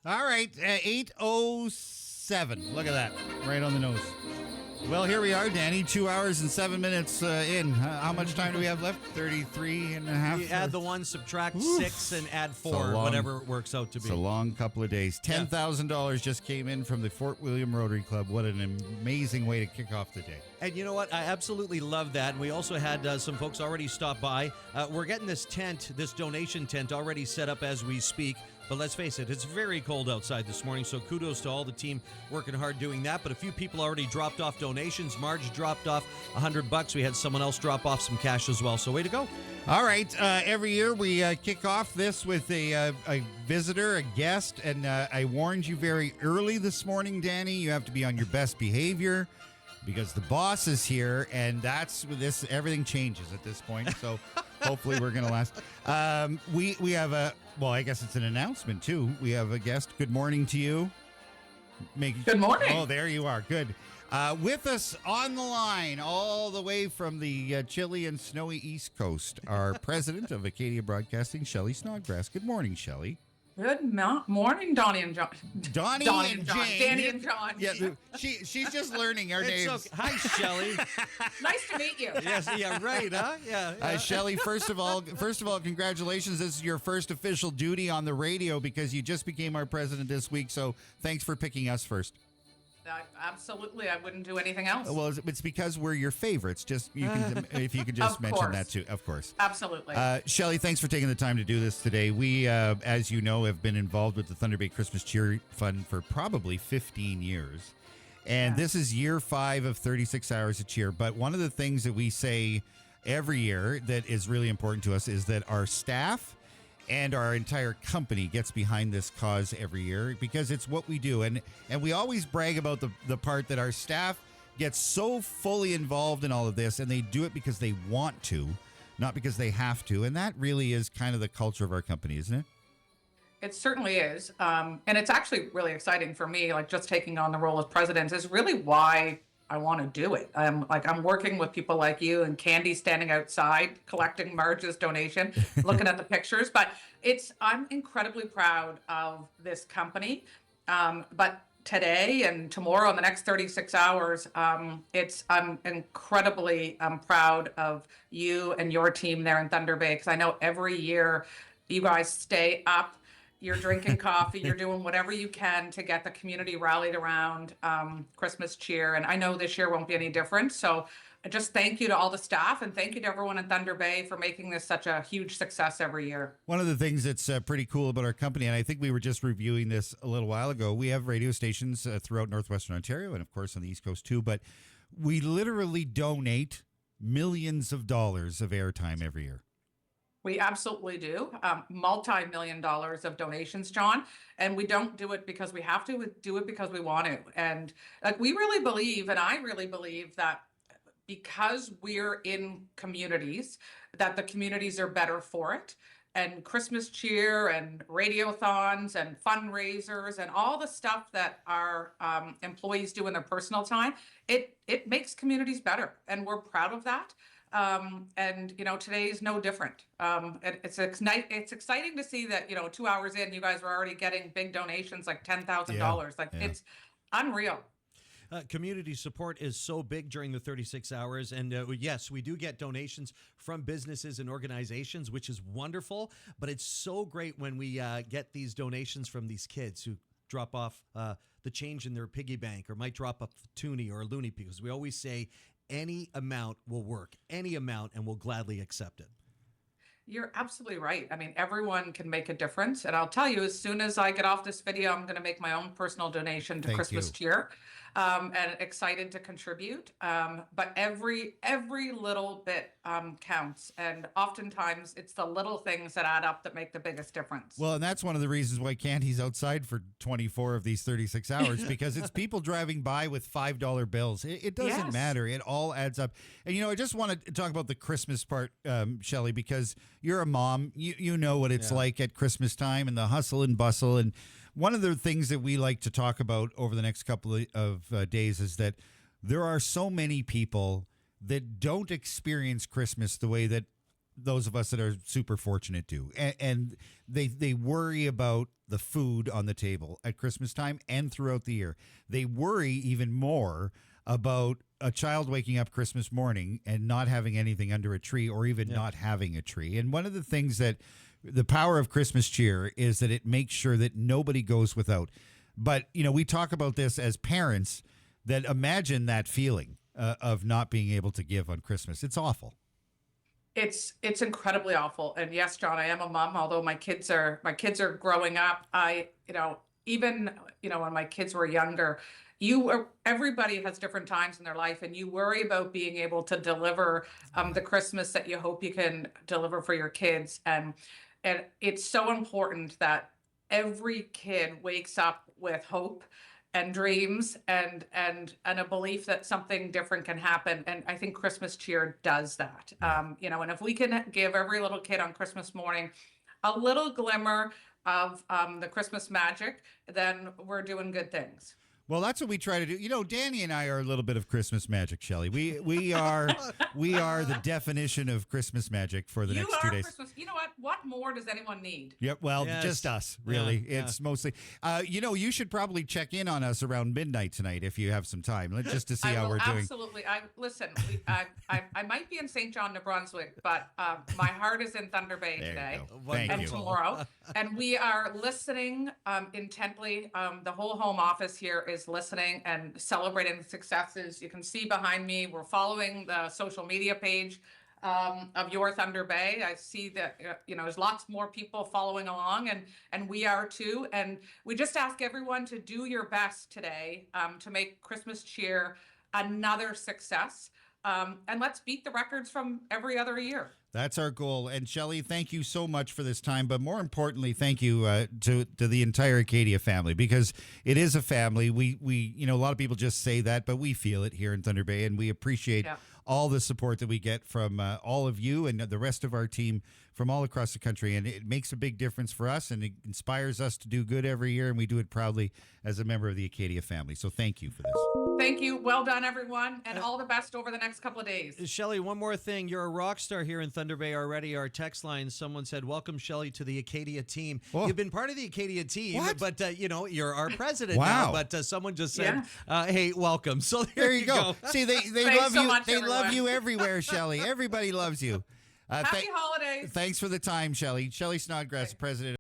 All right, 8:07. Look at that. Right on the nose. Well, here we are, Danny. 2 hours and 7 minutes in. How much time do we have left? 33 and a half? You add the 1, subtract 6, and add 4, whatever it works out to be. It's a long couple of days. $10,000 just came in from the Fort William Rotary Club. What an amazing way to kick off the day. And you know what? I absolutely love that. And we also had some folks already stop by. We're getting this tent, this donation tent, already set up as we speak. But let's face it, it's very cold outside this morning, so kudos to all the team working hard doing that. But a few people already dropped off donations. Marge dropped off $100. We had someone else drop off some cash as well, so way to go. All right, every year we kick off this with a visitor, a guest, and I warned you very early this morning, Danny, you have to be on your best behavior because the boss is here, and that's this. Everything changes at this point, so hopefully we're going to last. We have well, I guess it's an announcement, too. We have a guest. Good morning to you. Good morning. Oh, there you are. Good. With us on the line, all the way from the chilly and snowy East Coast, our president of Acadia Broadcasting, Shelley Snodgrass. Good morning, Shelley. Good morning, Donnie and John. Donnie and John. Danny and John. Yeah, she's just learning our names. Okay. Hi, Shelley. Nice to meet you. Yes, yeah, right, huh? Yeah. Shelley, first of all, congratulations. This is your first official duty on the radio because you just became our president this week. So thanks for picking us first. Absolutely, I wouldn't do anything else. Well, it's because we're your favorites. Just if you could just mention that too, of course. Absolutely. Shelley, thanks for taking the time to do this today. We, as you know, have been involved with the Thunder Bay Christmas Cheer Fund for probably 15 years. And this is year 5 of 36 Hours of Cheer. But one of the things that we say every year that is really important to us is that our staff and our entire company gets behind this cause every year because it's what we do. And we always brag about the part that our staff gets so fully involved in all of this, and they do it because they want to, not because they have to. And that really is kind of the culture of our company, isn't it? It certainly is. And it's actually really exciting for me, like just taking on the role of president is really why I want to do it. I'm working with people like you and Candy standing outside collecting Marge's donation, looking at the pictures. But I'm incredibly proud of this company. But today and tomorrow, in the next 36 hours, I'm incredibly proud of you and your team there in Thunder Bay because I know every year you guys stay up. You're drinking coffee, you're doing whatever you can to get the community rallied around Christmas cheer. And I know this year won't be any different. So just thank you to all the staff and thank you to everyone in Thunder Bay for making this such a huge success every year. One of the things that's pretty cool about our company, and I think we were just reviewing this a little while ago, we have radio stations throughout Northwestern Ontario and, of course, on the East Coast too. But we literally donate millions of dollars of airtime every year. We absolutely do. Multi-million dollars of donations, John. And we don't do it because we have to. We do it because we want to. And we really believe, and I really believe that because we're in communities, that the communities are better for it. And Christmas cheer and radiothons and fundraisers and all the stuff that our employees do in their personal time, it makes communities better. And we're proud of that. And today is no different. It's exciting to see that 2 hours in, you guys were already getting big donations like $10,000. It's unreal. Community support is so big during the 36 hours. And yes, we do get donations from businesses and organizations, which is wonderful. But it's so great when we get these donations from these kids who drop off the change in their piggy bank or might drop off a toonie or a loony, because we always say any amount will work, any amount, and we'll gladly accept it. You're absolutely right. I mean, everyone can make a difference. And I'll tell you, as soon as I get off this video, I'm going to make my own personal donation to Christmas cheer. And excited to contribute. But every little bit counts. And oftentimes it's the little things that add up that make the biggest difference. Well, and that's one of the reasons why Candy's outside for 24 of these 36 hours, because it's people driving by with $5 bills. It doesn't matter. It all adds up. And, I just want to talk about the Christmas part, Shelley, because you're a mom. You know what it's like at Christmas time and the hustle and bustle. And one of the things that we like to talk about over the next couple of days is that there are so many people that don't experience Christmas the way that those of us that are super fortunate do. And they worry about the food on the table at Christmas time and throughout the year. They worry even more about a child waking up Christmas morning and not having anything under a tree, or even not having a tree. And one of the things that the power of Christmas cheer is that it makes sure that nobody goes without. But, we talk about this as parents, that imagine that feeling of not being able to give on Christmas. It's awful. It's incredibly awful. And yes, John, I am a mom, although my kids are growing up. Even when my kids were younger, everybody has different times in their life, and you worry about being able to deliver the Christmas that you hope you can deliver for your kids. And it's so important that every kid wakes up with hope and dreams and a belief that something different can happen. And I think Christmas cheer does that. And if we can give every little kid on Christmas morning a little glimmer of the Christmas magic, then we're doing good things. Well, that's what we try to do. Danny and I are a little bit of Christmas magic, Shelley. We are the definition of Christmas magic for the next 2 days. Christmas. You know what? What more does anyone need? Yep. Well, just us, really. Yeah, it's mostly. You should probably check in on us around midnight tonight if you have some time, just to see how we're doing. Absolutely. Listen. I might be in St. John, New Brunswick, but my heart is in Thunder Bay today and tomorrow, and we are listening intently. The whole home office here is listening and celebrating the successes. You can see behind me, we're following the social media page of your Thunder Bay. I see that there's lots more people following along, and we are too. And we just ask everyone to do your best today to make Christmas cheer another success. And let's beat the records from every other year. That's our goal. And Shelley, thank you so much for this time. But more importantly, thank you to the entire Acadia family, because it is a family. We a lot of people just say that, but we feel it here in Thunder Bay, and we appreciate all the support that we get from all of you and the rest of our team from all across the country. And it makes a big difference for us, and it inspires us to do good every year, and we do it proudly as a member of the Acadia family. So thank you for this. Thank you. Well done, everyone, and all the best over the next couple of days. Shelley, one more thing. You're a rock star here in Thunder Bay already. Our text line, someone said, welcome, Shelley, to the Acadia team. Whoa. You've been part of the Acadia team, What? but, you're our president Wow. now. But someone just said, hey, welcome. So There you go. See, they love so you. much, They love everyone. you everywhere, Shelley. Everybody loves you. Happy holidays. Thanks for the time, Shelley. Shelley Snodgrass, President